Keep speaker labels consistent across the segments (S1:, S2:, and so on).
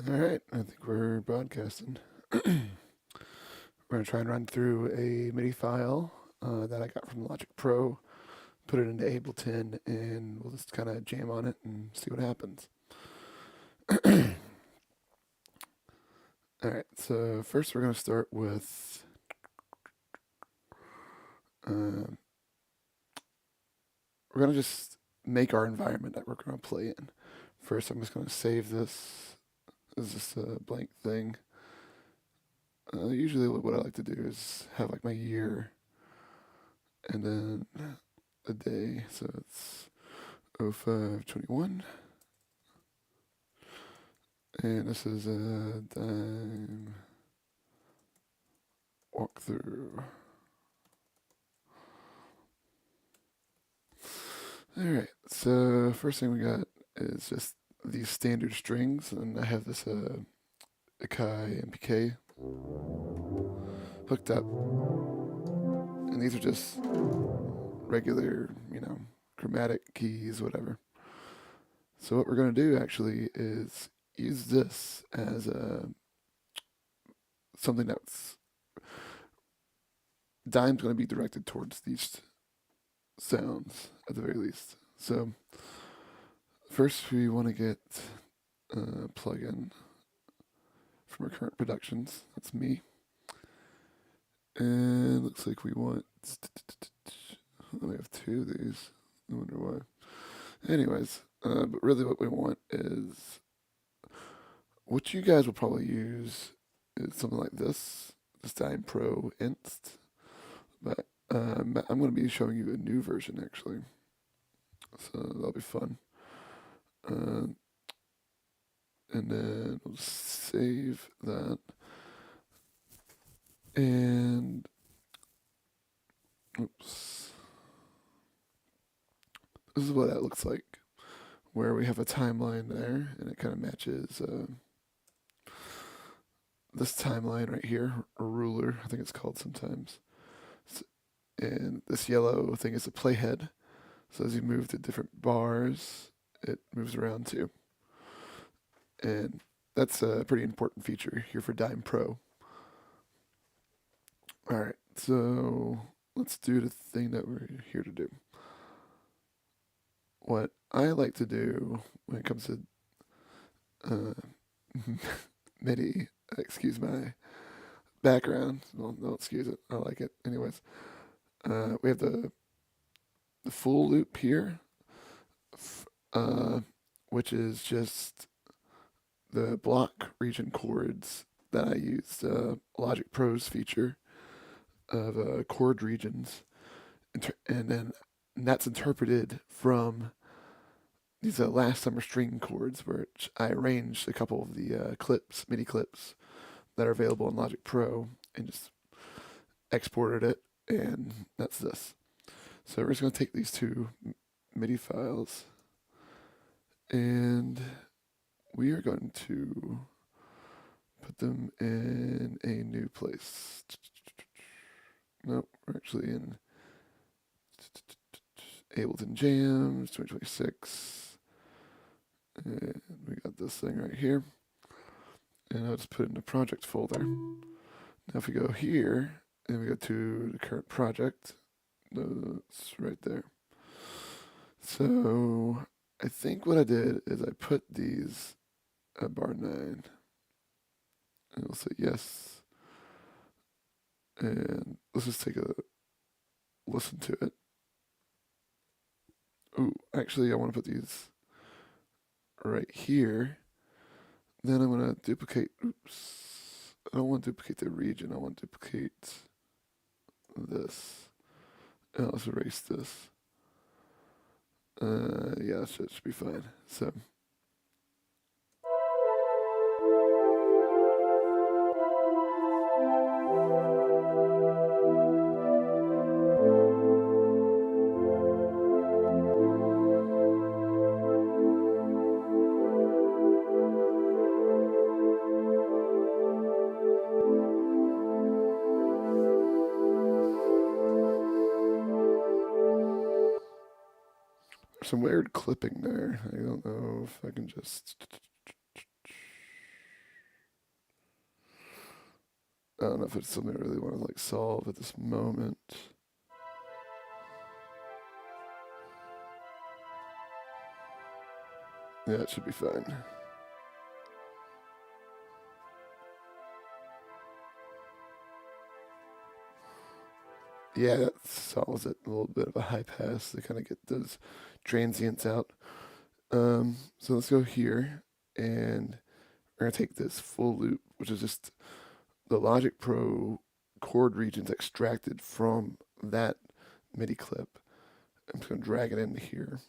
S1: All right, I think we're broadcasting. We're going to try and run through a MIDI file that I got from Logic Pro, put it into Ableton, and we'll just kind of jam on it and see what happens. All right, so first we're going to start with we're going to just make our environment that we're going to play in. First, I'm just going to save this as just a blank thing. Usually, what I like to do is have like my year and then a day. So it's 0521. And this is a dime walkthrough. Alright, so first thing we got is just these standard strings, and I have this Akai MPK hooked up, and these are just regular, chromatic keys, whatever. So what we're going to do actually is use this as something that's dime's going to be directed towards these sounds at the very least. So first we want to get a plugin from our current productions. That's me. And looks like we want. We have two of these. I wonder why. Anyways, but really what we want is what you guys will probably use is something like this Dime Pro Inst. But I'm going to be showing you a new version actually, so that'll be fun. Uh, and then we'll save that. And oops, this is what that looks like, where we have a timeline there, and it kind of matches this timeline right here, a ruler, I think it's called sometimes. And this yellow thing is a playhead. So as you move to different bars, it moves around too. And that's a pretty important feature here for Dime Pro. All right, so let's do the thing that we're here to do. What I like to do when it comes to MIDI, excuse my background. Well, don't excuse it. I like it. Anyways, we have the full loop here, uh, which is just the block region chords that I used Logic Pro's feature of chord regions, and that's interpreted from these last summer string chords, which I arranged a couple of the MIDI clips that are available in Logic Pro, and just exported it, and that's this. So we're just going to take these two MIDI files, and we are going to put them in a new place. Nope, we're actually in Ableton Jams 2026. And we got this thing right here. And I'll just put it in the project folder. Now if we go here, and we go to the current project, it's right there. So I think what I did is I put these at bar 9. And it'll say yes. And let's just take a listen to it. Ooh, actually I want to put these right here. Then I'm going to duplicate, oops. I don't want to duplicate the region, I want to duplicate this. And let's erase this. Yeah, that should be fine. So, some weird clipping there. I don't know if I can just. I don't know if it's something I really want to like solve at this moment. Yeah, it should be fine. Yeah, that solves it. A little bit of a high pass to kind of get those transients out. So let's go here, and we're gonna take this full loop, which is just the Logic Pro chord regions extracted from that MIDI clip. I'm just gonna drag it into here.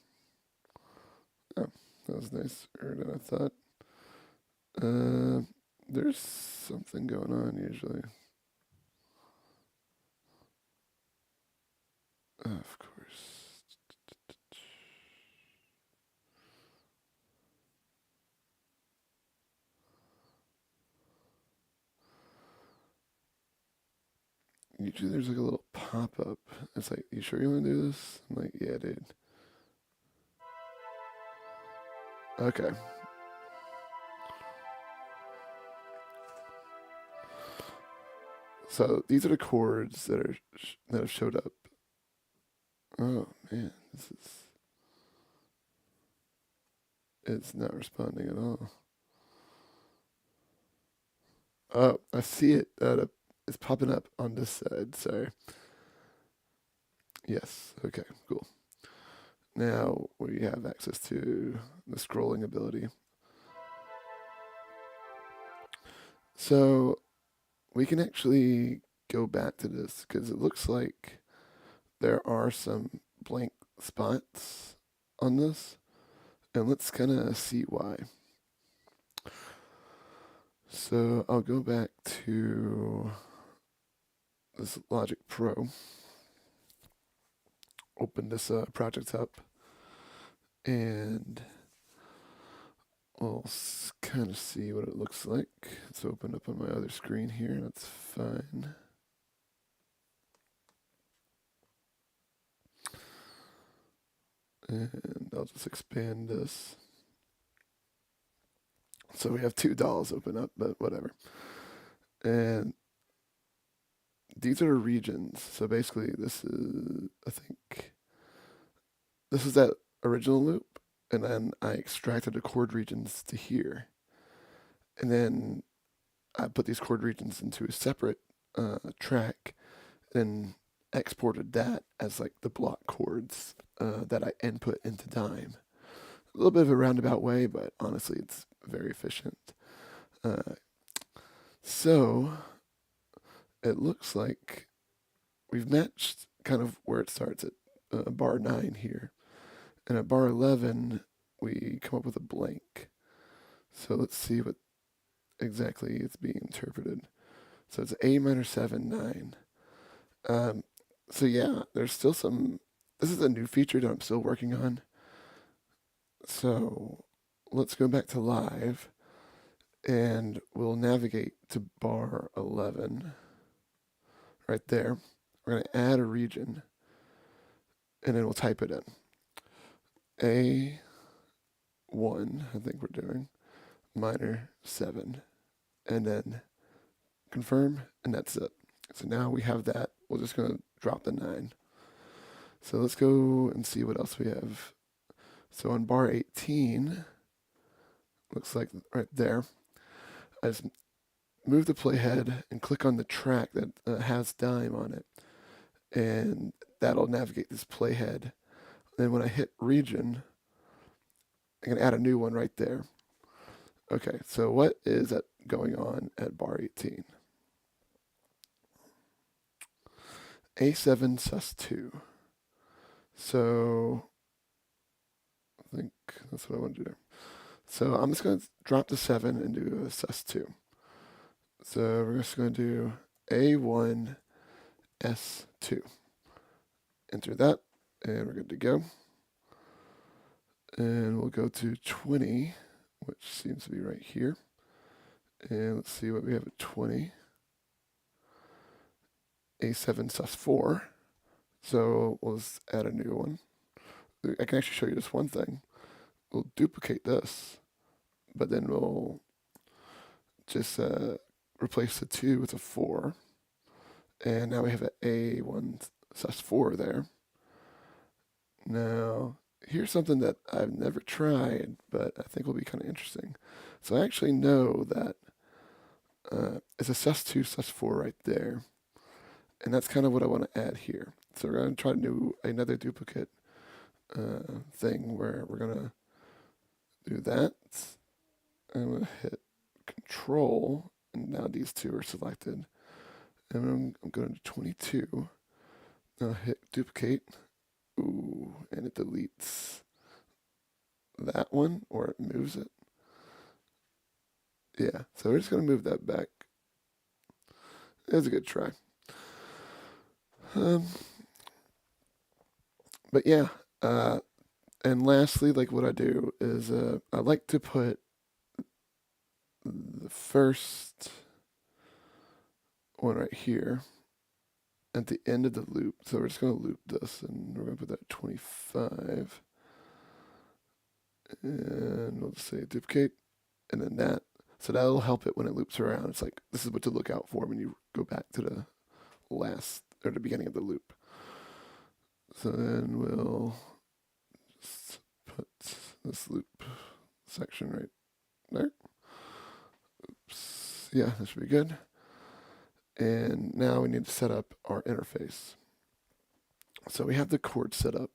S1: Oh, that was nice, or than I thought. There's something going on usually. Of course. Usually there's like a little pop up. It's like, you sure you want to do this? I'm like, yeah, dude. Okay. So these are the chords that have showed up. Oh man, it's not responding at all. Oh, I see it. It's popping up on this side. Sorry. Yes. Okay. Cool. Now we have access to the scrolling ability. So we can actually go back to this because it looks like there are some blank spots on this, and let's kind of see why. So I'll go back to this Logic Pro, open this project up, and we'll kind of see what it looks like. It's opened up on my other screen here. That's fine. And I'll just expand this. So we have two dolls open up, but whatever. And these are regions. So basically, this is, I think, this is that original loop. And then I extracted the chord regions to here. And then I put these chord regions into a separate track and exported that as like the block chords that I input into DyMM. A little bit of a roundabout way, but honestly, it's very efficient. So it looks like we've matched kind of where it starts at bar 9 here. And at bar 11, we come up with a blank. So let's see what exactly is being interpreted. So it's A minor 7, 9. So yeah, there's still some. This is a new feature that I'm still working on. So let's go back to live, and we'll navigate to bar 11. Right there. We're going to add a region, and then we'll type it in. A1, I think we're doing, minor 7, and then confirm, and that's it. So now we have that. We're just going to drop the 9. So let's go and see what else we have. So on bar 18, looks like right there, I just move the playhead and click on the track that has DyMM on it, and that'll navigate this playhead. Then when I hit region, I can add a new one right there. Okay, so what is that going on at bar 18? A7 sus2. So I think that's what I want to do. So I'm just going to drop the 7 and do a sus2. So we're just going to do A1 S2. Enter that, and we're good to go. And we'll go to 20, which seems to be right here. And let's see what we have at 20. A7 sus4. So we'll just add a new one. I can actually show you this one thing. We'll duplicate this, but then we'll just replace the 2 with a 4. And now we have an A1 sus4 there. Now, here's something that I've never tried, but I think will be kind of interesting. So I actually know that it's a sus2, sus4 right there. And that's kind of what I want to add here. So we're going to try to do another duplicate thing where we're going to do that. I'm going to hit Control, and now these 2 are selected. And I'm going to 22. Now hit Duplicate. Ooh, and it deletes that one, or it moves it. Yeah, so we're just going to move that back. It was a good try. But yeah, and lastly, like what I do is I like to put the first one right here at the end of the loop. So we're just going to loop this, and we're going to put that at 25. And we'll just say duplicate, and then that. So that'll help it when it loops around. It's like, this is what to look out for when you go back to the last, or the beginning of the loop. So then we'll just put this loop section right there. Oops. Yeah, that should be good. And now we need to set up our interface. So we have the chord set up.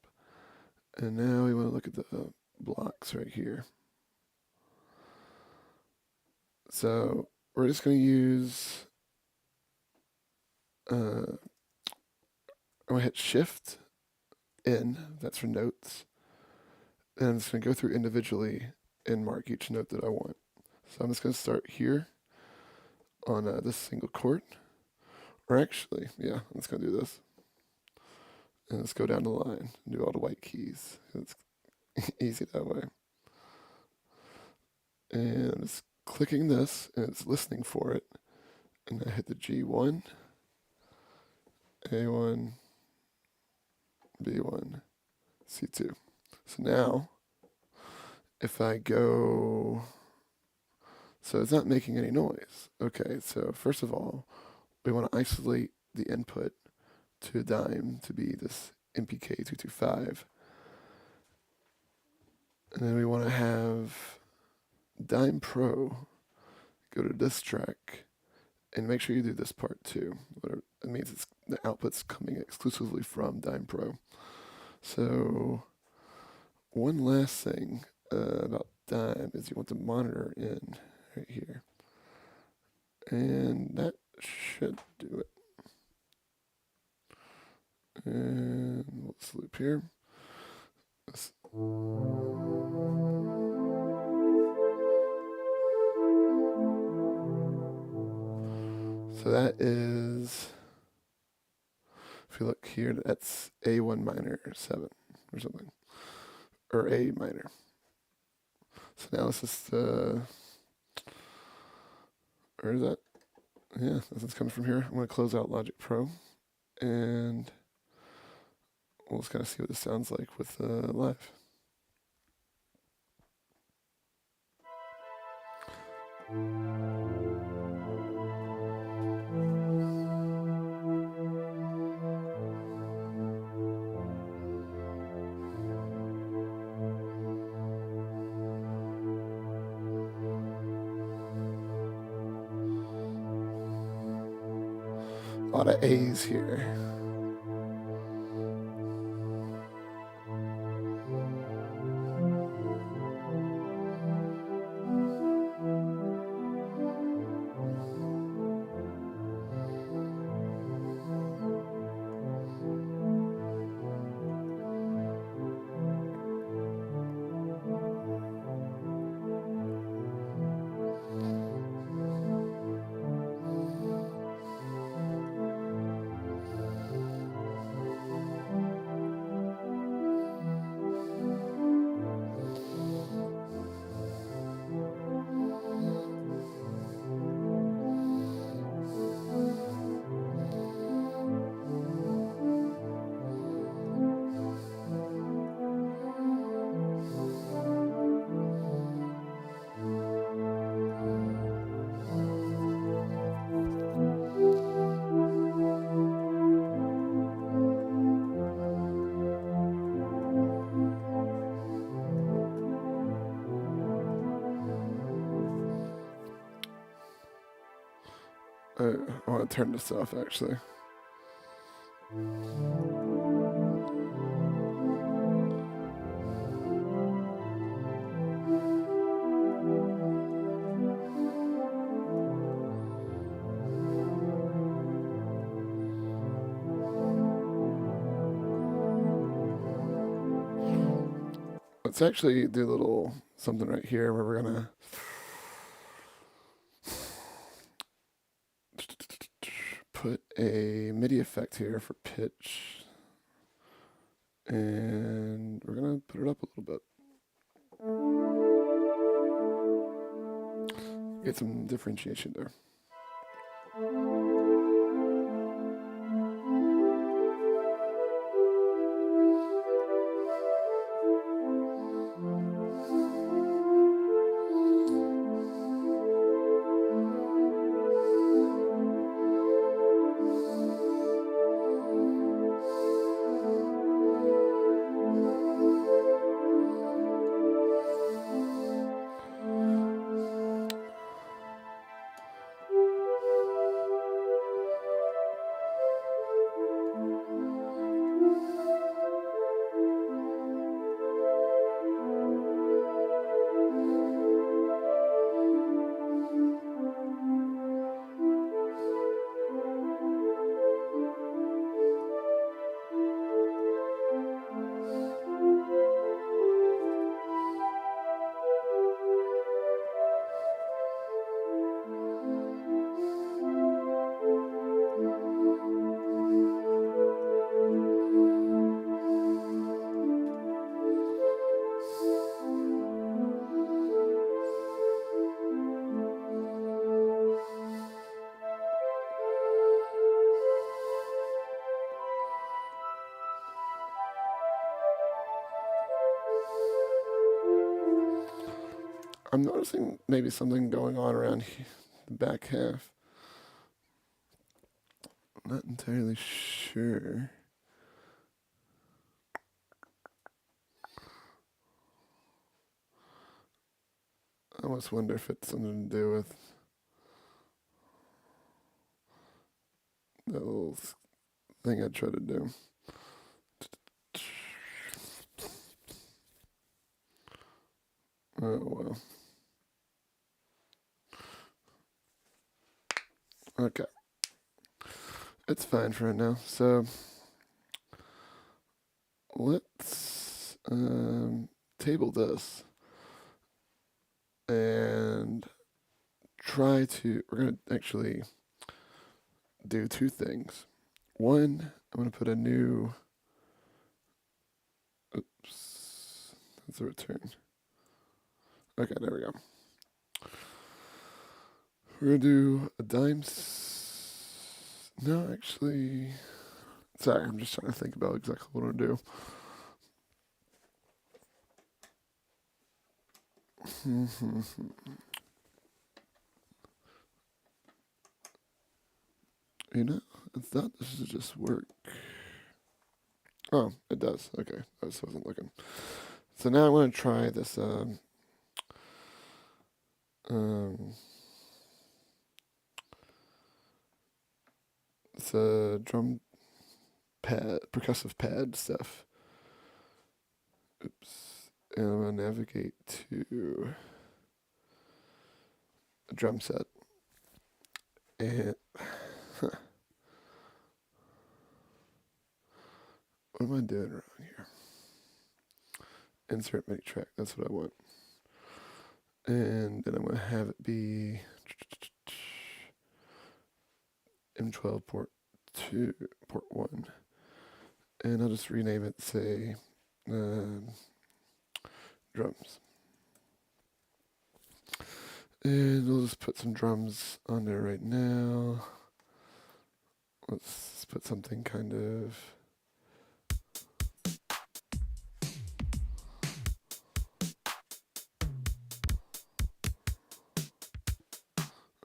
S1: And now we want to look at the blocks right here. So we're just going to use, I'm going to hit Shift N, that's for notes. And I'm just going to go through individually and mark each note that I want. So I'm just going to start here on this single chord. Or actually, yeah, I'm just going to do this. And let's go down the line and do all the white keys. It's easy that way. And I'm just clicking this, and it's listening for it. And I hit the G1, A1, B1, C2. So now, if I go, so it's not making any noise. Okay, so first of all, we want to isolate the input to a dime to be this MPK225. And then we want to have Dime Pro go to this track and make sure you do this part too. Whatever it means, it's the output's coming exclusively from Dime Pro. So one last thing about Dime is you want the monitor in right here, and that should do it. And let's loop here. So that is, if you look here, that's A1 minor 7 or something, or A minor. So now let's just, where is that? Yeah, this is coming from here. I'm going to close out Logic Pro, and we'll just kind of see what this sounds like with live. A lot of A's here. I want to turn this off actually. Let's actually do a little something right here where we're gonna put a MIDI effect here for pitch, and we're gonna put it up a little bit. Get some differentiation there. I'm noticing maybe something going on around here, the back half. I'm not entirely sure. I almost wonder if it's something to do with that little thing I tried to do. Oh well. Okay. It's fine for right now. So let's table this and try to. We're going to actually do two things. One, I'm going to put a new. Oops. That's a return. Okay, there we go. We're going to do a no, actually. Sorry, I'm just trying to think about exactly what I'm going to do. You know, I thought this would just work. Oh, it does. Okay, I just wasn't looking. So now I want to try this. It's a drum pad, percussive pad stuff. Oops. And I'm going to navigate to a drum set. And what am I doing around here? Insert MIDI track. That's what I want. And then I'm going to have it be M12 port 2, port 1. And I'll just rename it, say, drums. And we'll just put some drums on there right now. Let's put something kind of.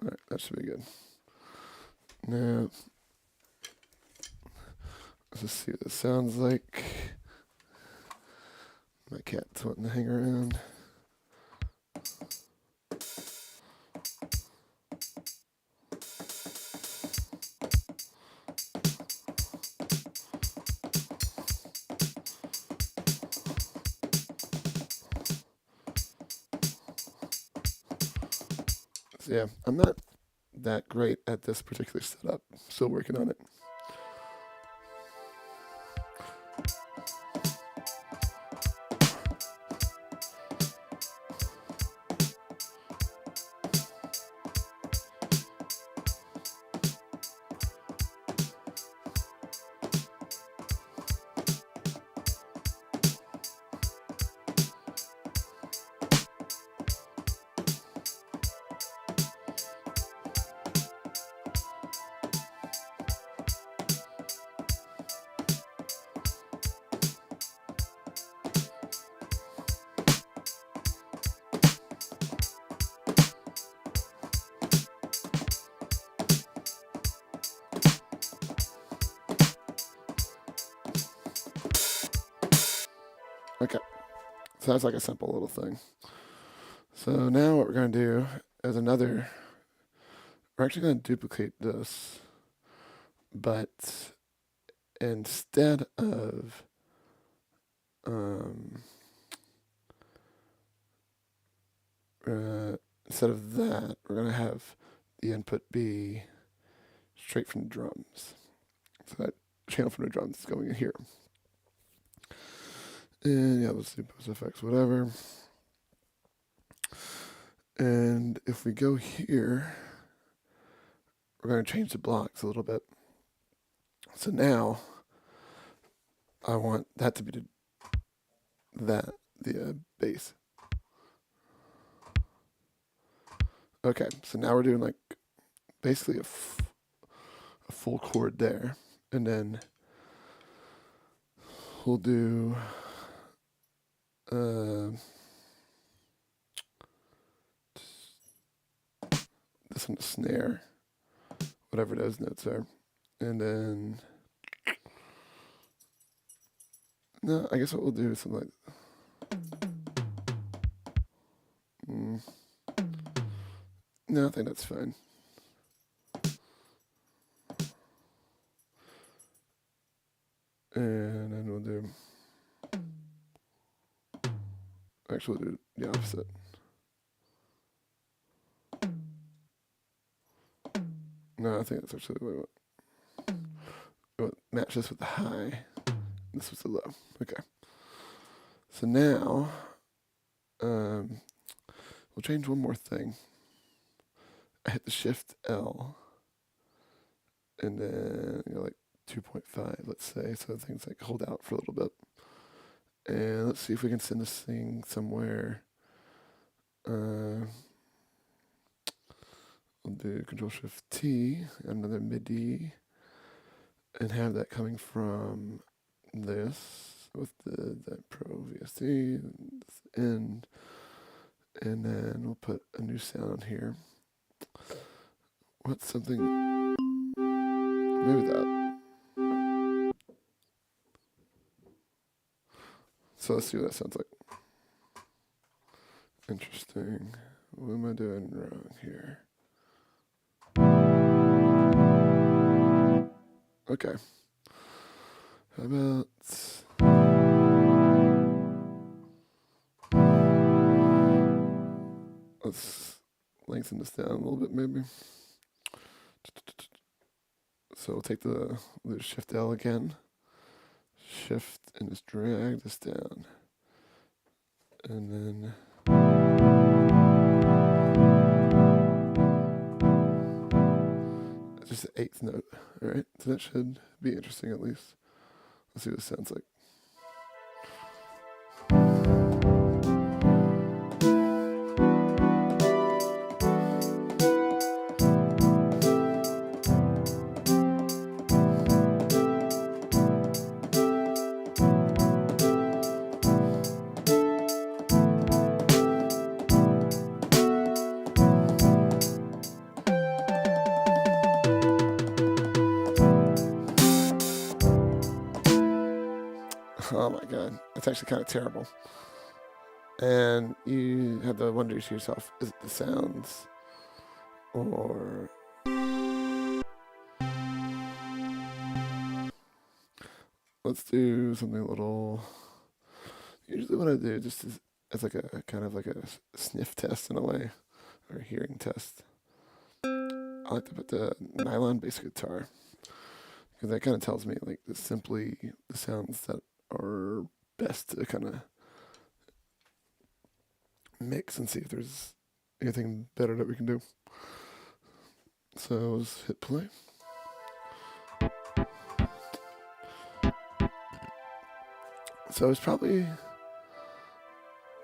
S1: Alright, that should be good. Now, let's just see what this sounds like. My cat's wanting to hang around. So yeah, I'm not that great at this particular setup. Still working on it. Okay, so that's like a simple little thing. So now what we're going to do is we're actually going to duplicate this, but instead of um, instead of that, we're going to have the input be straight from the drums. So that channel from the drums is going in here. And yeah, let's do post effects, whatever. And if we go here, we're going to change the blocks a little bit. So now I want that to be the bass. Okay, so now we're doing like basically a full chord there, and then we'll do this one, the snare, whatever those notes are, and then no, I guess what we'll do is something like. No, I think that's fine. And then we'll do. Actually, we'll do the opposite. No, I think that's actually what we want. We'll match this with the high. This was the low. Okay. So now, we'll change one more thing. I hit the Shift L, and then like 2.5, let's say, so things like hold out for a little bit. And let's see if we can send this thing somewhere. We'll do Control Shift T, another MIDI, and have that coming from this with the Pro VST, this end, and then we'll put a new sound here. What's something? Maybe that. So let's see what that sounds like. Interesting. What am I doing wrong here? Okay. How about let's lengthen this down a little bit, maybe. So we'll take the Shift L again. Shift and just drag this down. And then just the 8th note. Alright, so that should be interesting at least. Let's see what it sounds like. Oh my god, that's actually kind of terrible. And you have to wonder to yourself, is it the sounds? Or let's do something a little. Usually what I do just as like a kind of like a sniff test in a way, or a hearing test. I like to put the nylon bass guitar because that kind of tells me like simply the sounds that are best to kind of mix and see if there's anything better that we can do. So let's hit play. So it's probably,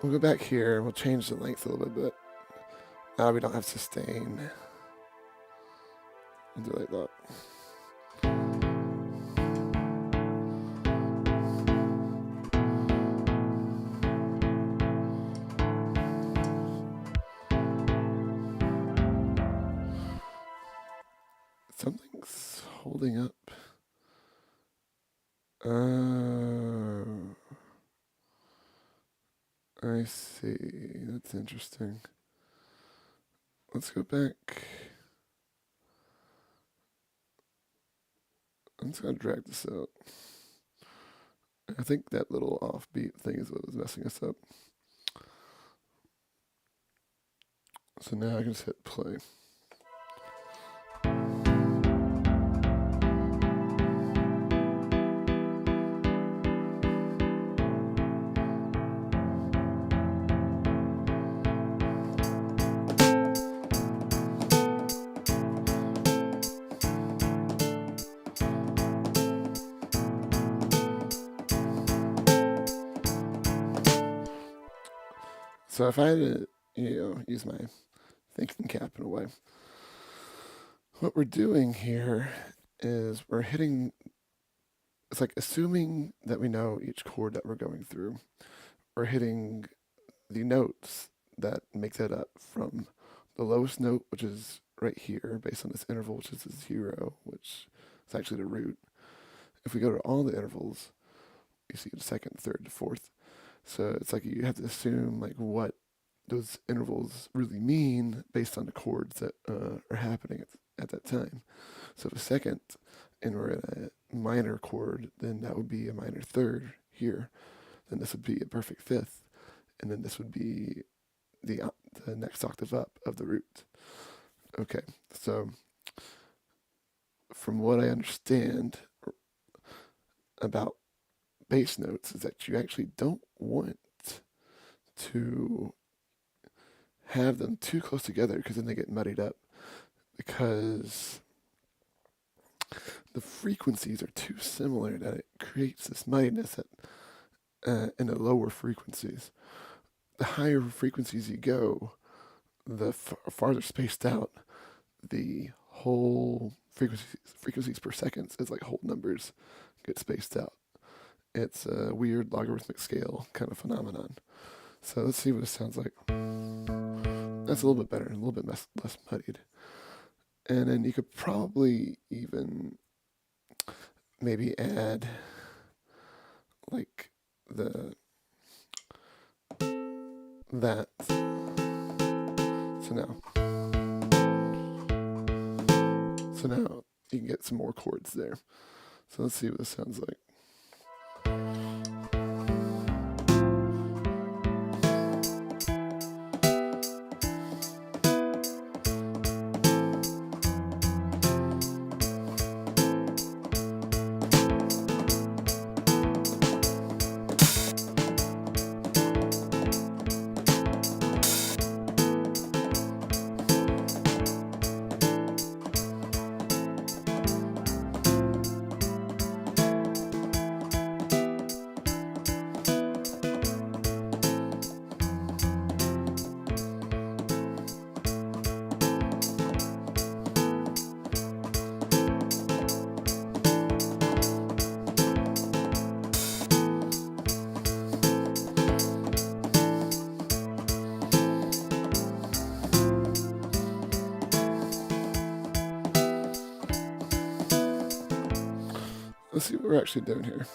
S1: we'll go back here, we'll change the length a little bit, now we don't have sustain. We'll do it like that. Something's holding up. I see. That's interesting. Let's go back. I'm just gonna drag this out. I think that little offbeat thing is what was messing us up. So now I can just hit play. So if I had to, use my thinking cap in a way, what we're doing here is we're hitting, it's like assuming that we know each chord that we're going through. We're hitting the notes that make that up from the lowest note, which is right here, based on this interval, which is a 0, which is actually the root. If we go to all the intervals, you see the second, third, the fourth. So it's like you have to assume like what those intervals really mean based on the chords that are happening at that time. So if a second and we're at a minor chord, then that would be a minor third here. Then this would be a perfect fifth, and then this would be the next octave up of the root. Okay, so from what I understand about bass notes is that you actually don't want to have them too close together because then they get muddied up, because the frequencies are too similar that it creates this muddiness in the lower frequencies. The higher frequencies you go, the farther spaced out the whole frequencies per second is like whole numbers get spaced out. It's a weird logarithmic scale kind of phenomenon. So let's see what it sounds like. That's a little bit better, a little bit less muddied. And then you could probably even maybe add like that. So now you can get some more chords there. So let's see what this sounds like. Let's see what we're actually doing here.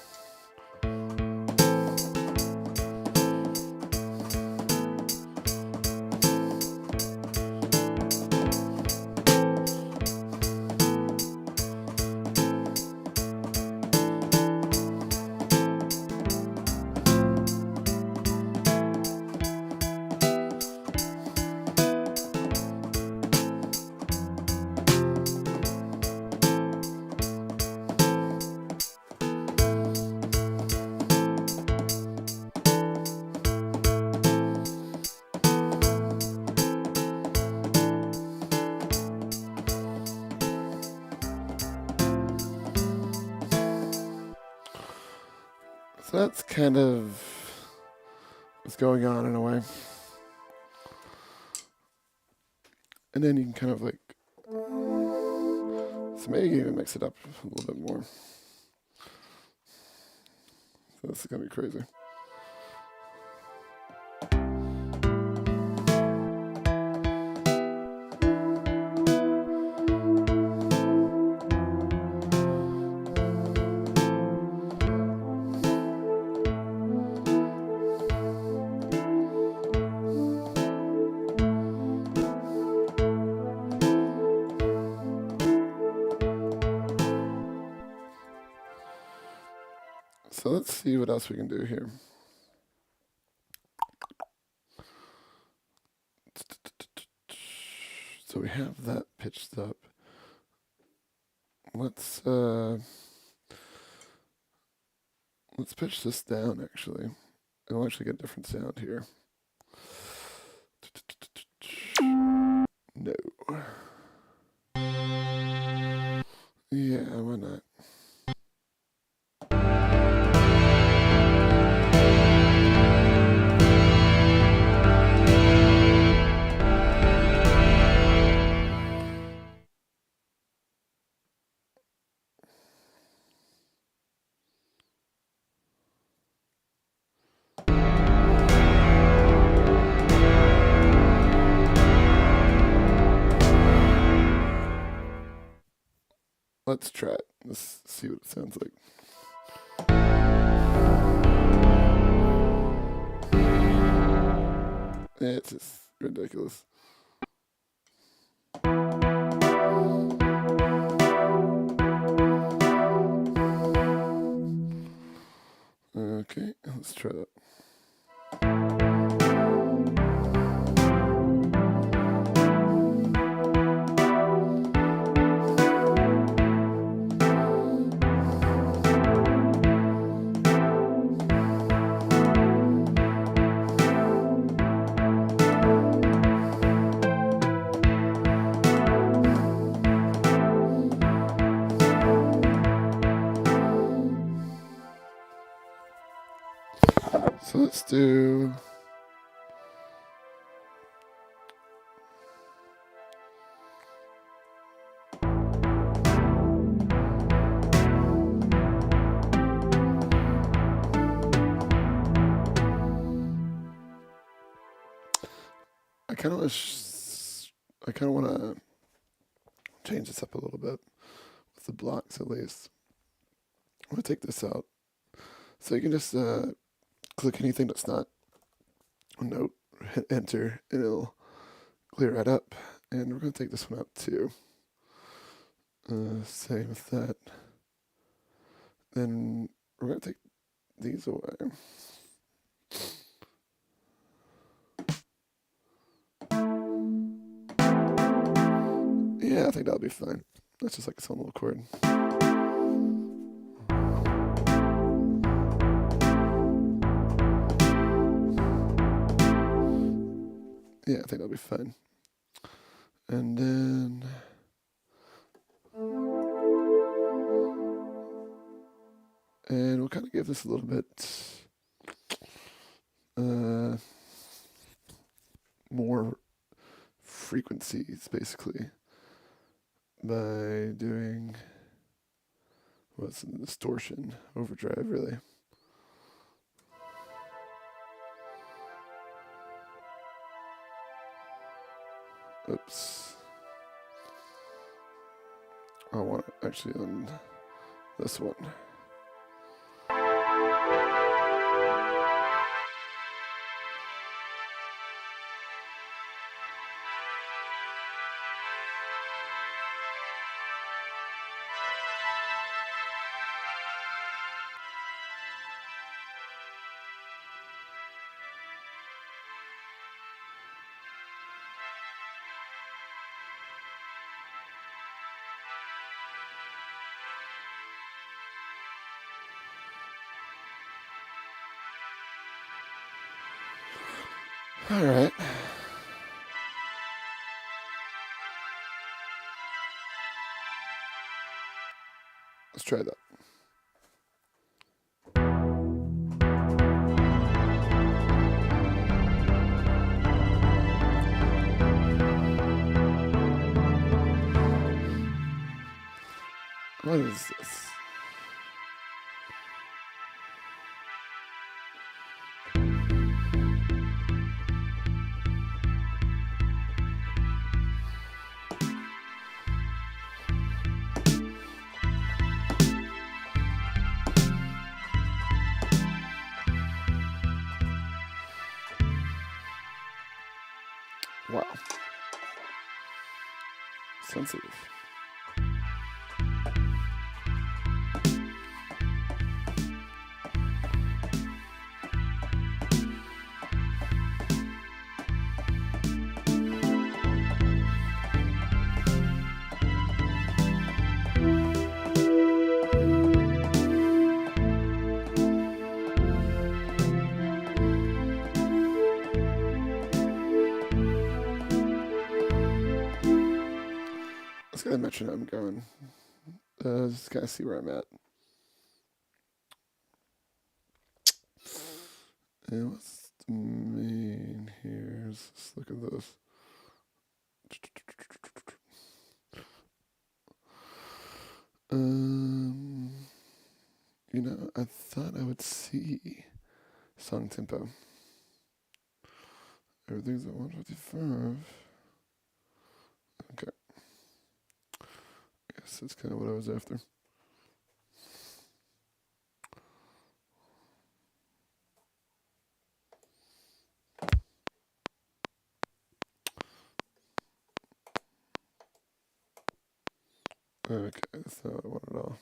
S1: So that's kind of what's going on in a way. And then you can kind of like, so maybe you can even mix it up a little bit more. So this is gonna be crazy. So let's see what else we can do here. So we have that pitched up. Let's pitch this down actually. And we'll actually get a different sound here. No. Yeah, why not? Let's try it. Let's see what it sounds like. It's just ridiculous. Okay, let's try that. So let's do I kind of want to change this up a little bit with the blocks at least. I'm going to take this out. So you can just click anything that's not a note, hit enter, and it'll clear right up. And we're going to take this one out too. Same with that. Then we're going to take these away. Yeah, I think that'll be fine. That's just like its own little chord. Yeah, I think that'll be fine. And then we'll kind of give this a little bit more frequencies, basically, by doing what's in distortion, overdrive, really. Oops. I want it actually on this one. All right. Let's try that. What is this? Wow. Sensitive. I was gonna mention I'm going. Just gotta see where I'm at. And what's the main here? Let's look at this. You know, I thought I would see song tempo. Everything's at 155. Okay. I guess that's kind of what I was after. Okay, that's not what I want at all.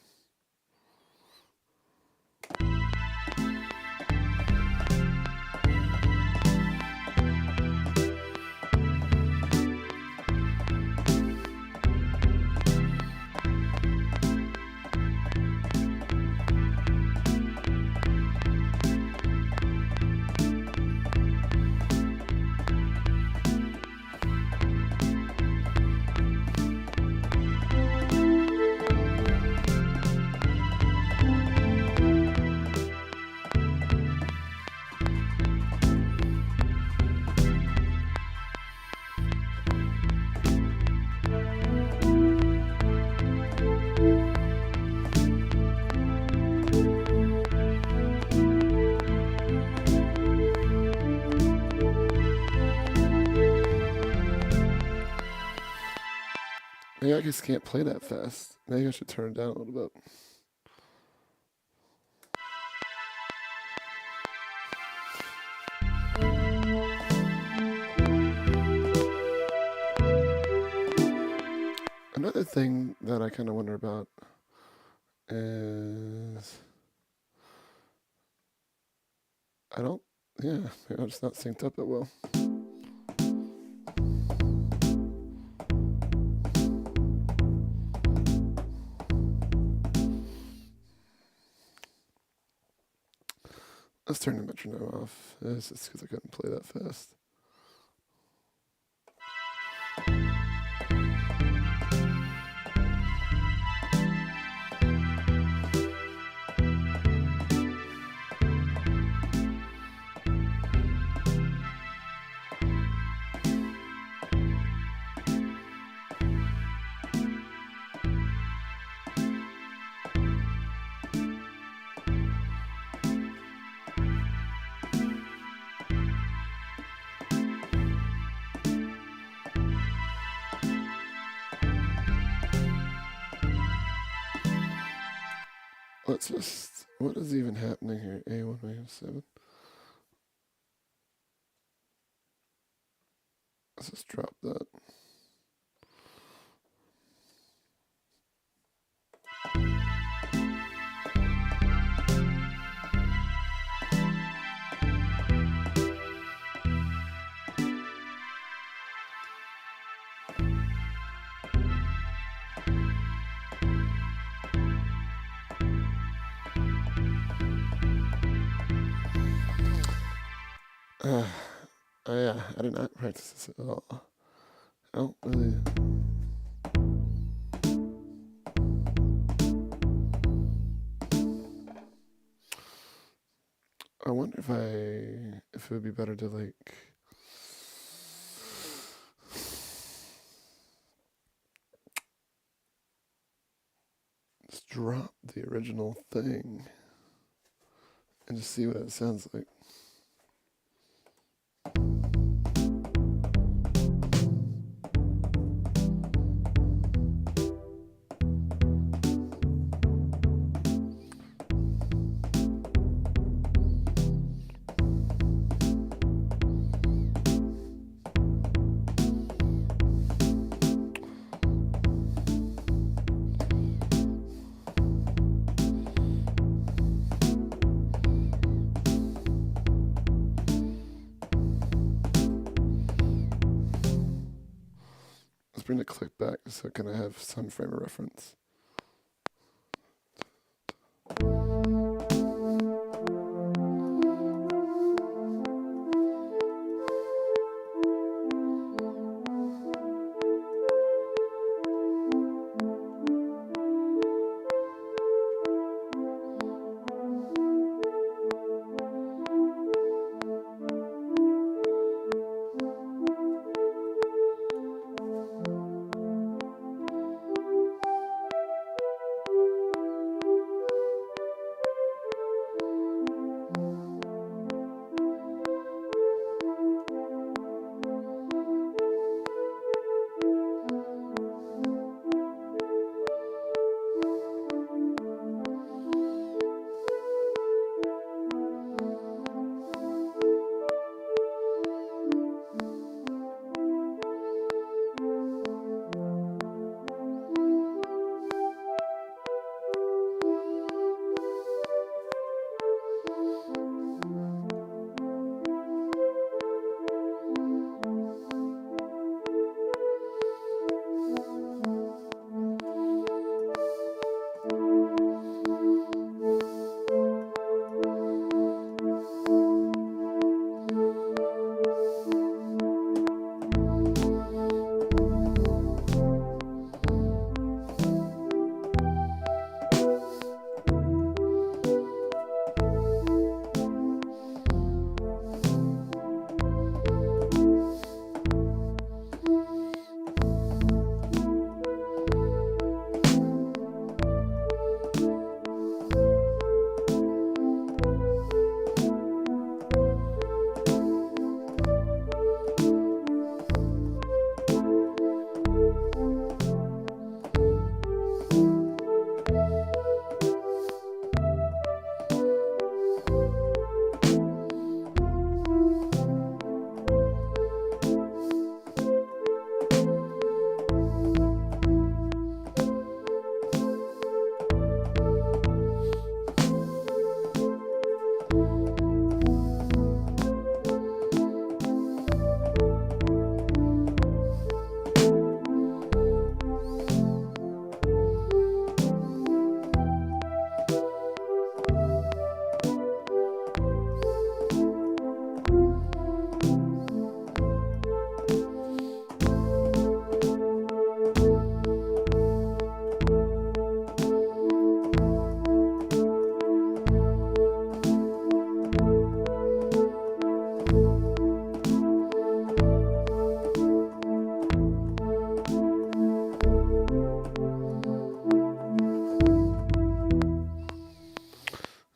S1: Maybe I just can't play that fast. Maybe I should turn it down a little bit. Another thing that I kind of wonder about is maybe I'm just not synced up that well. Let's turn the metronome off. It's just because I couldn't play that fast. What is even happening here? A1, A7. Let's just drop that. Yeah, I did not practice this at all. I don't really. I wonder if it would be better to like. Just drop the original thing and just see what it sounds like. Let's bring the click back so it can have some frame of reference.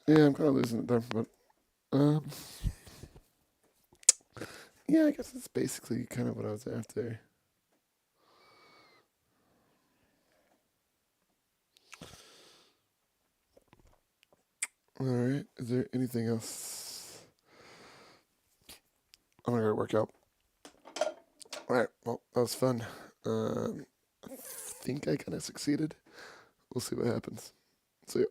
S1: Yeah, I'm kind of losing it there, but um, yeah, I guess that's basically kind of what I was after. All right, is there anything else? I'm gonna go work out. All right, well, that was fun. I think I kind of succeeded. We'll see what happens. See ya.